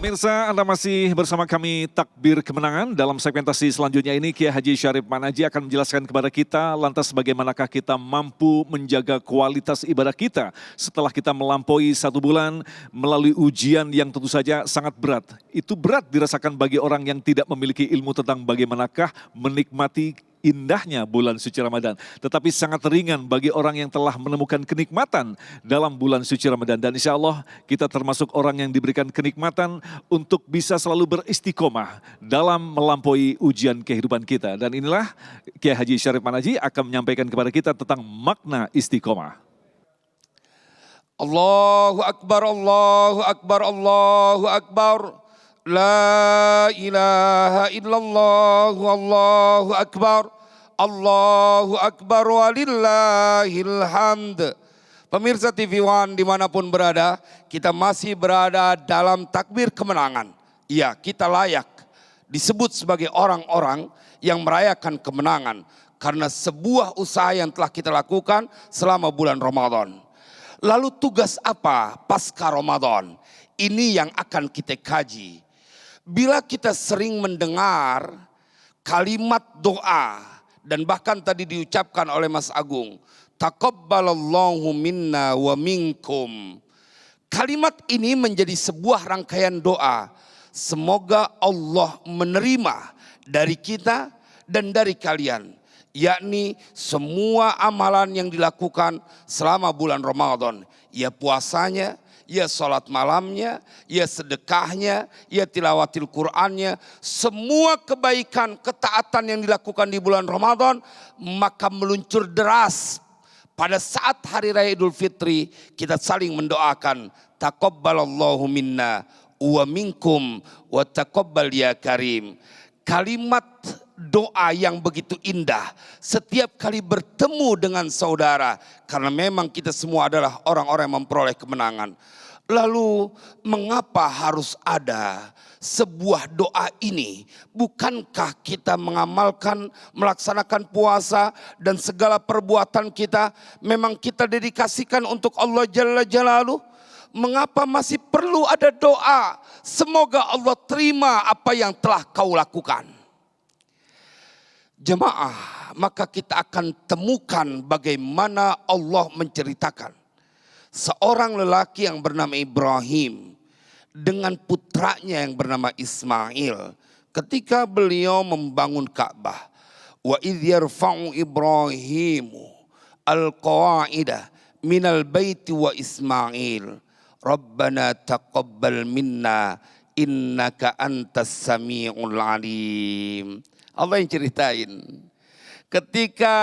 Pemirsa, Anda masih bersama kami Takbir Kemenangan. Dalam segmentasi selanjutnya ini, Kiai Haji Syarif Manaji akan menjelaskan kepada kita lantas bagaimanakah kita mampu menjaga kualitas ibadah kita setelah kita melampaui 1 bulan melalui ujian yang tentu saja sangat berat. Itu berat dirasakan bagi orang yang tidak memiliki ilmu tentang bagaimanakah menikmati indahnya bulan suci Ramadan. Tetapi sangat ringan bagi orang yang telah menemukan kenikmatan dalam bulan suci Ramadan. Dan insya Allah kita termasuk orang yang diberikan kenikmatan untuk bisa selalu beristiqomah dalam melampaui ujian kehidupan kita. Dan inilah Kiai Haji Syarif Manaji akan menyampaikan kepada kita tentang makna istiqomah. Allahu Akbar, Allahu Akbar, Allahu Akbar. La ilaha illallah, Allahu Akbar, Allahu Akbar walillahil hamd. Pemirsa TV One dimanapun berada, kita masih berada dalam takbir kemenangan. Ya, kita layak disebut sebagai orang-orang yang merayakan kemenangan karena sebuah usaha yang telah kita lakukan selama bulan Ramadan. Lalu tugas apa pasca Ramadan? Ini yang akan kita kaji. Bila kita sering mendengar kalimat doa dan bahkan tadi diucapkan oleh Mas Agung, taqabbalallahu minna wa minkum. Kalimat ini menjadi sebuah rangkaian doa. Semoga Allah menerima dari kita dan dari kalian. Yakni semua amalan yang dilakukan selama bulan Ramadan. Ya puasanya, ya sholat malamnya, ya sedekahnya, ya tilawatil Qur'annya, semua kebaikan, ketaatan yang dilakukan di bulan Ramadan, maka meluncur deras. Pada saat Hari Raya Idul Fitri, kita saling mendoakan, taqabbalallahu minna wa minkum wa taqabbal ya karim. Kalimat doa yang begitu indah setiap kali bertemu dengan saudara, karena memang kita semua adalah orang-orang yang memperoleh kemenangan. Lalu mengapa harus ada sebuah doa ini? Bukankah kita mengamalkan, melaksanakan puasa dan segala perbuatan kita memang kita dedikasikan untuk Allah Jalla Jalaluh? Mengapa masih perlu ada doa? Semoga Allah terima apa yang telah kau lakukan. Jemaah, maka kita akan temukan bagaimana Allah menceritakan seorang lelaki yang bernama Ibrahim dengan putranya yang bernama Ismail ketika beliau membangun Ka'bah. Wa idh yarfa'u Ibrahimu al-qawa'ida minal baiti wa Ismail Rabbana taqabbal minna innaka antas sami'ul alim. Allah yang ceritain ketika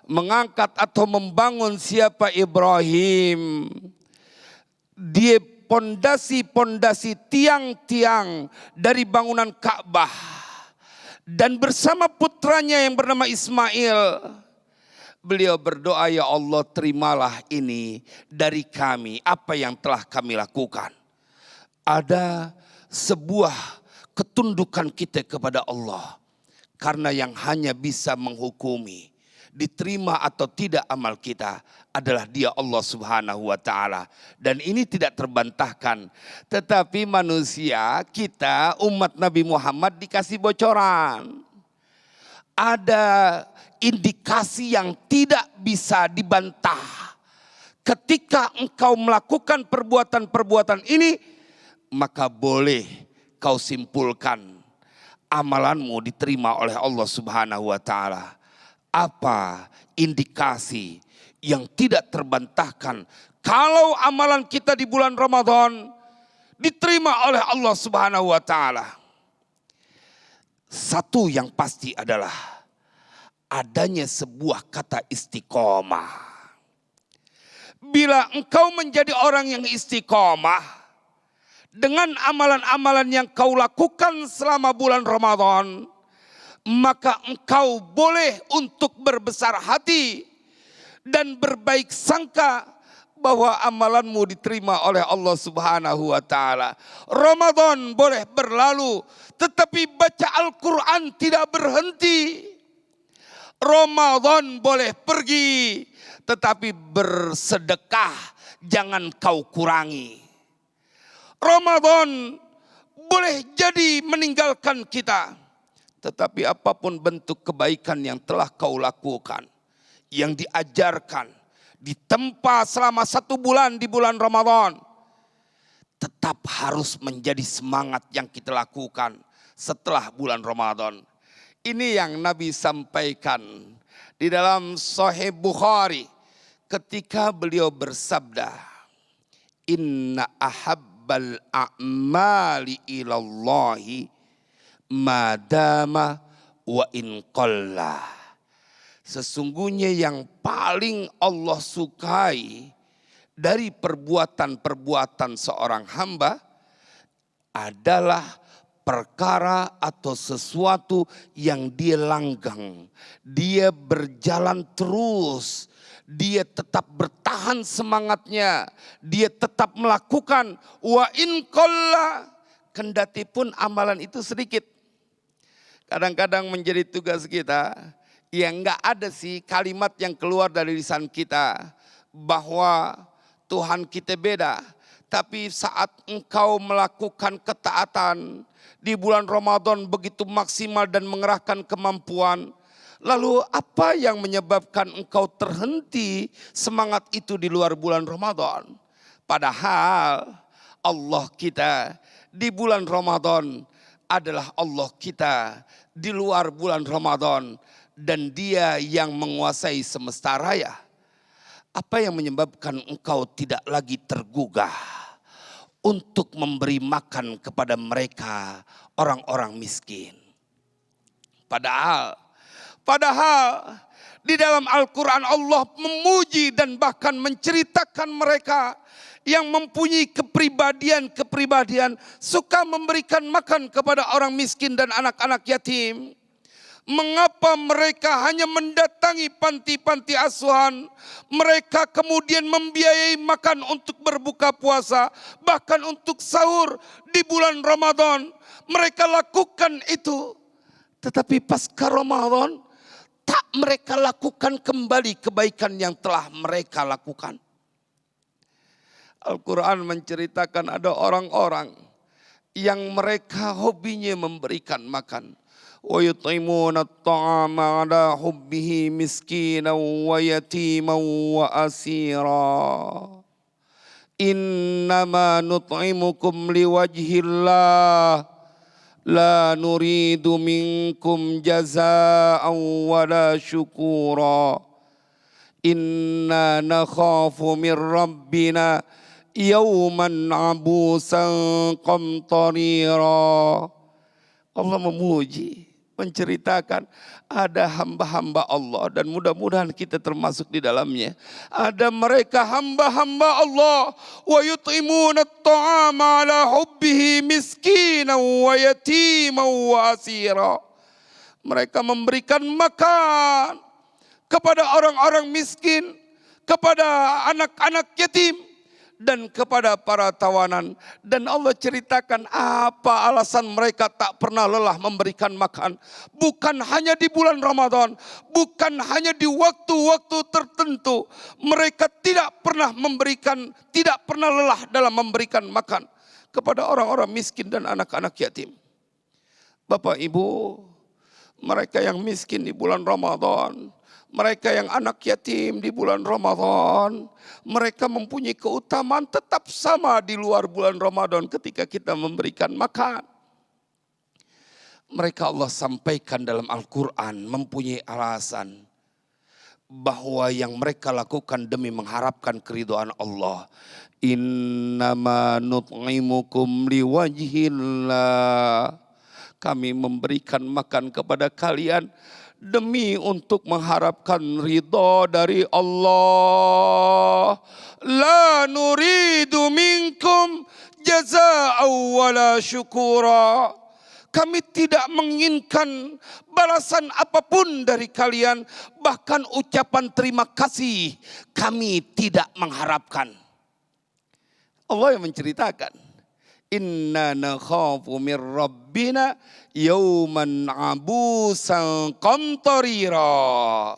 mengangkat atau membangun siapa Ibrahim, dia pondasi-pondasi tiang-tiang dari bangunan Ka'bah dan bersama putranya yang bernama Ismail, beliau berdoa, ya Allah terimalah ini dari kami apa yang telah kami lakukan. Ada sebuah ketundukan kita kepada Allah. Karena yang hanya bisa menghukumi diterima atau tidak amal kita adalah Dia Allah Subhanahu wa taala. Dan ini tidak terbantahkan. Tetapi manusia, kita umat Nabi Muhammad dikasih bocoran. Ada indikasi yang tidak bisa dibantah. Ketika engkau melakukan perbuatan-perbuatan ini, maka boleh kau simpulkan amalanmu diterima oleh Allah Subhanahu wa taala. Apa indikasi yang tidak terbantahkan kalau amalan kita di bulan Ramadan diterima oleh Allah Subhanahu wa taala? Satu yang pasti adalah adanya sebuah kata istiqomah. Bila engkau menjadi orang yang istiqomah dengan amalan-amalan yang kau lakukan selama bulan Ramadan, maka engkau boleh untuk berbesar hati dan berbaik sangka bahwa amalanmu diterima oleh Allah Subhanahu wa taala. Ramadan boleh berlalu, tetapi baca Al-Quran tidak berhenti. Ramadan boleh pergi, tetapi bersedekah jangan kau kurangi. Ramadan boleh jadi meninggalkan kita. Tetapi apapun bentuk kebaikan yang telah kau lakukan, yang diajarkan, ditempa selama 1 bulan di bulan Ramadan, tetap harus menjadi semangat yang kita lakukan setelah bulan Ramadan. Ini yang Nabi sampaikan di dalam Sahih Bukhari ketika beliau bersabda, Inna ahabbal a'mali ilallahi madama wa in qalla. Sesungguhnya yang paling Allah sukai dari perbuatan-perbuatan seorang hamba adalah perkara atau sesuatu yang dia langgang, dia berjalan terus, dia tetap bertahan semangatnya, dia tetap melakukan wa in qalla, kendati pun amalan itu sedikit. Kadang-kadang menjadi tugas kita, ya enggak ada sih kalimat yang keluar dari lisan kita bahwa Tuhan kita beda. Tapi saat engkau melakukan ketaatan di bulan Ramadan begitu maksimal dan mengerahkan kemampuan, lalu apa yang menyebabkan engkau terhenti semangat itu di luar bulan Ramadan? Padahal Allah kita di bulan Ramadan adalah Allah kita di luar bulan Ramadan, dan Dia yang menguasai semesta raya. Apa yang menyebabkan engkau tidak lagi tergugah untuk memberi makan kepada mereka orang-orang miskin? Padahal di dalam Al-Quran Allah memuji dan bahkan menceritakan mereka yang mempunyai kepribadian suka memberikan makan kepada orang miskin dan anak-anak yatim. Mengapa mereka hanya mendatangi panti-panti asuhan? Mereka kemudian membiayai makan untuk berbuka puasa, bahkan untuk sahur di bulan Ramadan. Mereka lakukan itu. Tetapi pasca Ramadan, tak mereka lakukan kembali kebaikan yang telah mereka lakukan. Al-Quran menceritakan ada orang-orang yang mereka hobinya memberikan makan. وَيُطْعِمُونَ الطَّعَامَ عَلَى حُبِّهِ مِسْكِينًا وَيَتِيمًا وَأَسِيرًا إِنَّمَا نُطْعِمُكُمْ لِوَجْهِ اللَّهِ لَا نُرِيدُ مِنْكُمْ جَزَاءً وَلَا شُكُورًا إِنَّا نَخَافُ مِنْ رَبِّنَا يَوْمًا عَبُوسًا قَمْطَرِيرًا. Allah memuji, menceritakan ada hamba-hamba Allah, dan mudah-mudahan kita termasuk di dalamnya. Ada mereka hamba-hamba Allah, wa yut'imuna at-ta'ama ala hubbihi miskinan wa yatiman wa asira. Mereka memberikan makan kepada orang-orang miskin, kepada anak-anak yatim, dan kepada para tawanan. Dan Allah ceritakan apa alasan mereka tak pernah lelah memberikan makan. Bukan hanya di bulan Ramadan, bukan hanya di waktu-waktu tertentu. Mereka tidak pernah lelah dalam memberikan makan kepada orang-orang miskin dan anak-anak yatim. Bapak Ibu, mereka yang miskin di bulan Ramadan, mereka yang anak yatim di bulan Ramadan, mereka mempunyai keutamaan tetap sama di luar bulan Ramadan ketika kita memberikan makan. Mereka Allah sampaikan dalam Al-Quran mempunyai alasan bahwa yang mereka lakukan demi mengharapkan keridhaan Allah. Innama nut'imukum liwajhillah. Kami memberikan makan kepada kalian demi untuk mengharapkan ridha dari Allah. La nuridu minkum jazaa'an wala syukura. Kami tidak menginginkan balasan apapun dari kalian, bahkan ucapan terima kasih kami tidak mengharapkan. Allah yang menceritakan, Inna nakhafu min rabbina yawman abusan qamtarira.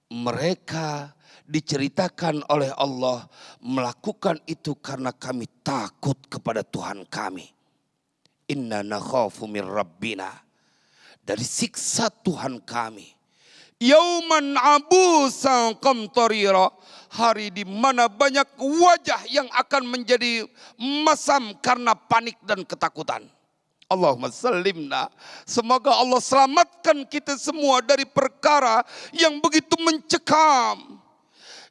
Mereka diceritakan oleh Allah melakukan itu karena kami takut kepada Tuhan kami. Inna nakhafu min rabbina, dari siksa Tuhan kami. Yauman abusan qamtarira, hari di mana banyak wajah yang akan menjadi masam karena panik dan ketakutan. Allahumma sallimna, semoga Allah selamatkan kita semua dari perkara yang begitu mencekam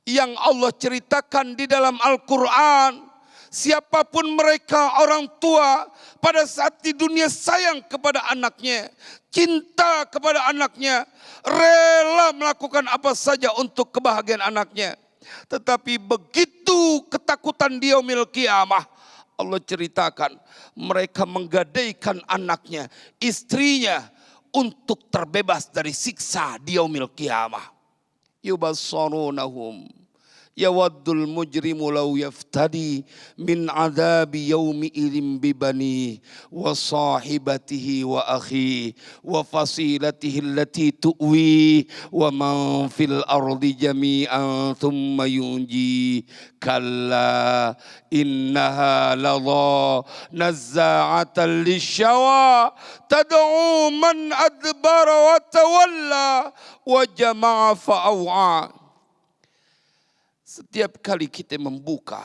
yang Allah ceritakan di dalam Al-Quran. Siapapun mereka, orang tua pada saat di dunia sayang kepada anaknya, cinta kepada anaknya, rela melakukan apa saja untuk kebahagiaan anaknya. Tetapi begitu ketakutan di yaumil qiyamah, Allah ceritakan mereka menggadaikan anaknya, istrinya untuk terbebas dari siksa di yaumil qiyamah. Yubassarunahum yawaddul mujrimu law yaftadi min adabi yaumi ilim bibani wa sahibatihi wa akhi wa fasilatihi allati tu'wi wa man fil ardi jami'an thumma yunji kalla innaha ladha nazza'atan lisyawa tad'u man adbara wa tawalla wa jama'a fa'aw'a. Setiap kali kita membuka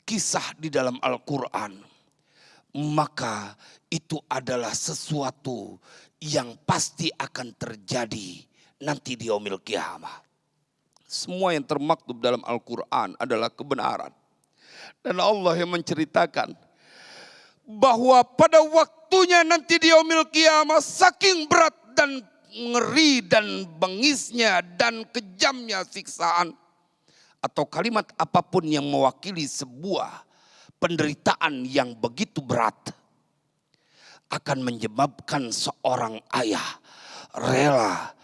kisah di dalam Al-Quran, maka itu adalah sesuatu yang pasti akan terjadi nanti di yaumil qiyamah. Semua yang termaktub dalam Al-Quran adalah kebenaran. Dan Allah yang menceritakan bahwa pada waktunya nanti di yaumil qiyamah, saking berat dan ngeri dan bengisnya dan kejamnya siksaan, atau kalimat apapun yang mewakili sebuah penderitaan yang begitu berat, akan menyebabkan seorang ayah rela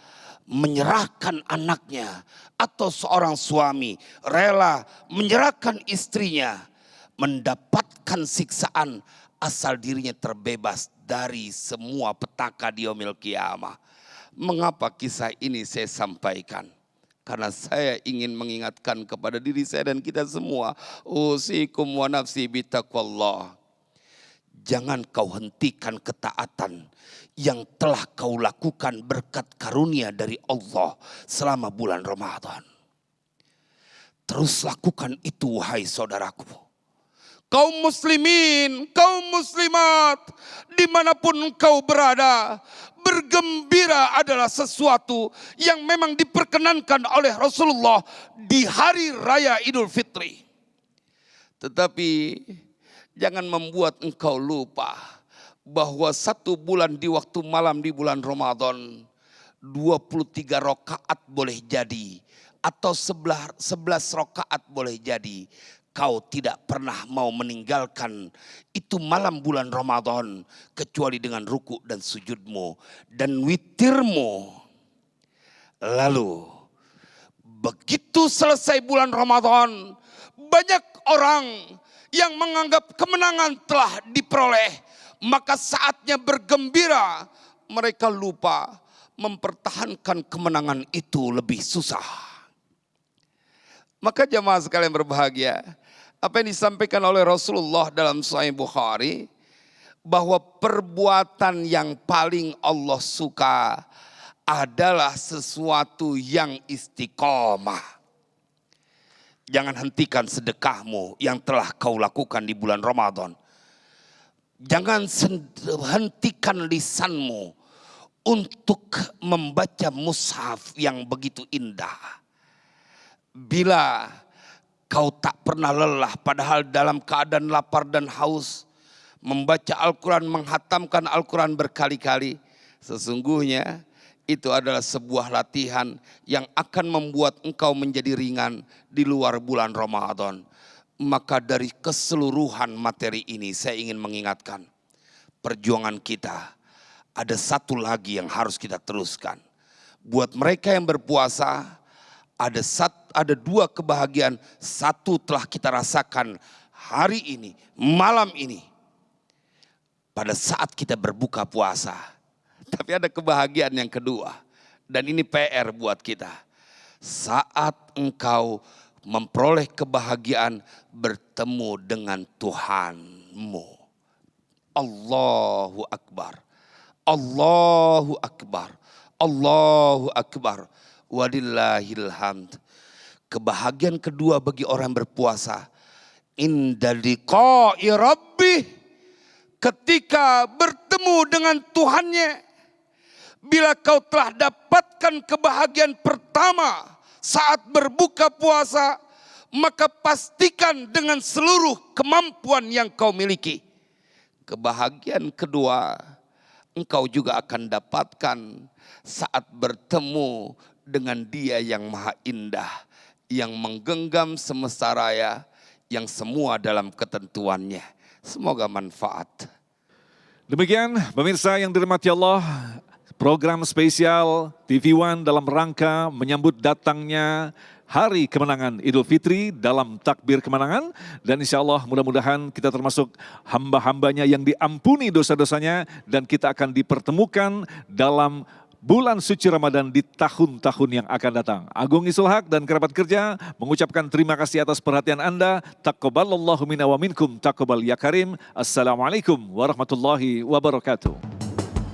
menyerahkan anaknya, atau seorang suami rela menyerahkan istrinya, mendapatkan siksaan asal dirinya terbebas dari semua petaka di yaumil qiyamah. Mengapa kisah ini saya sampaikan? Karena saya ingin mengingatkan kepada diri saya dan kita semua, usikum wa nafsi bitaqwallah. Jangan kau hentikan ketaatan yang telah kau lakukan berkat karunia dari Allah selama bulan Ramadan. Terus lakukan itu, wahai saudaraku. Kaum muslimin, kaum muslimat, dimanapun engkau berada, bergembira adalah sesuatu yang memang diperkenankan oleh Rasulullah di hari raya Idul Fitri. Tetapi jangan membuat engkau lupa bahwa 1 bulan di waktu malam di bulan Ramadan, 23 rakaat boleh jadi, atau 11 rakaat boleh jadi. Kau tidak pernah mau meninggalkan itu malam bulan Ramadan kecuali dengan ruku dan sujudmu dan witirmu. Lalu begitu selesai bulan Ramadan, banyak orang yang menganggap kemenangan telah diperoleh, maka saatnya bergembira. Mereka lupa mempertahankan kemenangan itu lebih susah. Maka jemaah sekalian berbahagia, apa yang disampaikan oleh Rasulullah dalam Sahih Bukhari, bahwa perbuatan yang paling Allah suka adalah sesuatu yang istiqomah. Jangan hentikan sedekahmu yang telah kau lakukan di bulan Ramadan. Jangan hentikan lisanmu untuk membaca mushaf yang begitu indah. Bila kau tak pernah lelah padahal dalam keadaan lapar dan haus, membaca Al-Quran, menghatamkan Al-Quran berkali-kali, sesungguhnya itu adalah sebuah latihan yang akan membuat engkau menjadi ringan di luar bulan Ramadan. Maka dari keseluruhan materi ini saya ingin mengingatkan, perjuangan kita ada satu lagi yang harus kita teruskan. Buat mereka yang berpuasa, ada 2 kebahagiaan. Satu telah kita rasakan hari ini, malam ini, pada saat kita berbuka puasa. Tapi ada kebahagiaan yang kedua, dan ini PR buat kita. Saat engkau memperoleh kebahagiaan bertemu dengan Tuhanmu. Allahu Akbar. Allahu Akbar. Allahu Akbar. Walillahil hamd. Kebahagiaan kedua bagi orang berpuasa. Inda liqa'i rabbih. Ketika bertemu dengan Tuhannya. Bila kau telah dapatkan kebahagiaan pertama saat berbuka puasa. Maka pastikan dengan seluruh kemampuan yang kau miliki. Kebahagiaan kedua engkau juga akan dapatkan saat bertemu dengan Dia yang maha indah, yang menggenggam semesta raya, yang semua dalam ketentuannya. Semoga manfaat. Demikian pemirsa yang dirahmati Allah, program spesial TV One dalam rangka menyambut datangnya Hari Kemenangan Idul Fitri dalam takbir kemenangan. Dan insya Allah mudah-mudahan kita termasuk hamba-hambanya yang diampuni dosa-dosanya. Dan kita akan dipertemukan dalam bulan suci Ramadan di tahun-tahun yang akan datang. Agung Isul Haq dan kerabat kerja mengucapkan terima kasih atas perhatian Anda. Taqabbalallahu minna wa minkum taqabbal ya karim. Assalamualaikum warahmatullahi wabarakatuh.